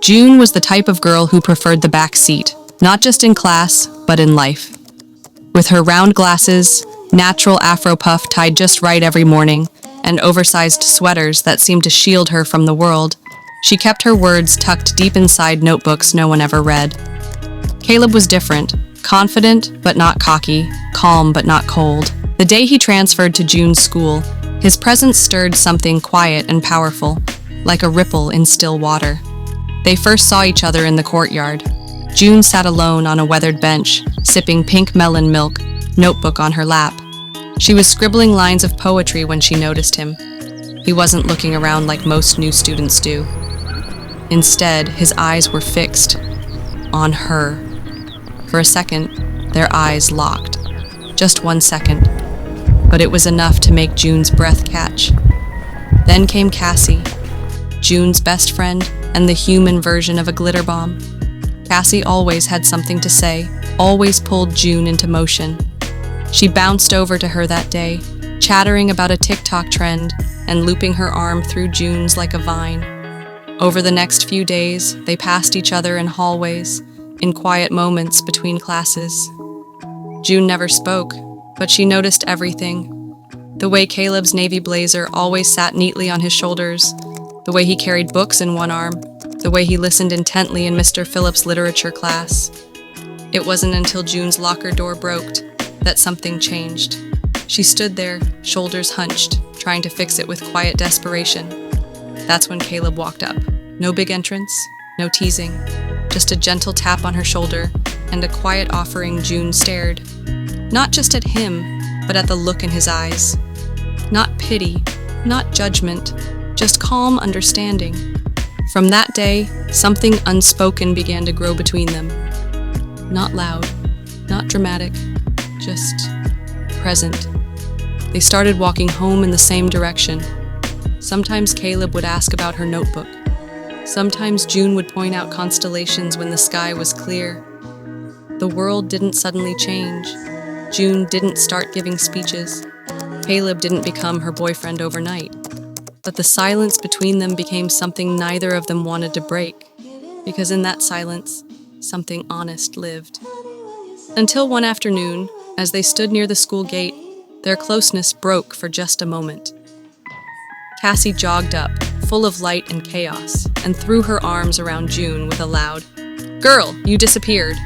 June was the type of girl who preferred the back seat, not just in class, but in life. With her round glasses, natural afro puff tied just right every morning, and oversized sweaters that seemed to shield her from the world, she kept her words tucked deep inside notebooks no one ever read. Caleb was different, confident but not cocky, calm but not cold. The day he transferred to June's school, his presence stirred something quiet and powerful, like a ripple in still water. They first saw each other in the courtyard. June sat alone on a weathered bench, sipping pink melon milk, notebook on her lap. She was scribbling lines of poetry when she noticed him. He wasn't looking around like most new students do. Instead, his eyes were fixed on her. For a second, their eyes locked. Just 1 second. But it was enough to make June's breath catch. Then came Cassie, June's best friend and the human version of a glitter bomb. Cassie always had something to say, always pulled June into motion. She bounced over to her that day, chattering about a TikTok trend and looping her arm through June's like a vine. Over the next few days, they passed each other in hallways, in quiet moments between classes. June never spoke, but she noticed everything. The way Caleb's navy blazer always sat neatly on his shoulders, the way he carried books in one arm, the way he listened intently in Mr. Phillips' literature class. It wasn't until June's locker door broke that something changed. She stood there, shoulders hunched, trying to fix it with quiet desperation. That's when Caleb walked up. No big entrance, no teasing, just a gentle tap on her shoulder and a quiet offering. June stared, not just at him, but at the look in his eyes. Not pity, not judgment, just calm understanding. From that day, something unspoken began to grow between them. Not loud, not dramatic, just present. They started walking home in the same direction. Sometimes Caleb would ask about her notebook. Sometimes June would point out constellations when the sky was clear. The world didn't suddenly change. June didn't start giving speeches. Caleb didn't become her boyfriend overnight. But the silence between them became something neither of them wanted to break, because in that silence, something honest lived. Until one afternoon, as they stood near the school gate, their closeness broke for just a moment. Cassie jogged up, full of light and chaos, and threw her arms around June with a loud, "Girl, you disappeared."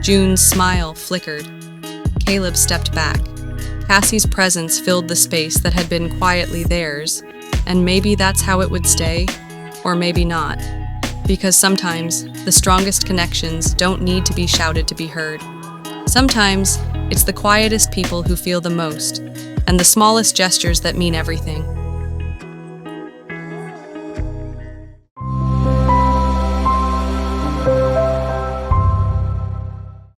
June's smile flickered. Caleb stepped back. Cassie's presence filled the space that had been quietly theirs, and maybe that's how it would stay, or maybe not. Because sometimes, the strongest connections don't need to be shouted to be heard. Sometimes, it's the quietest people who feel the most, and the smallest gestures that mean everything.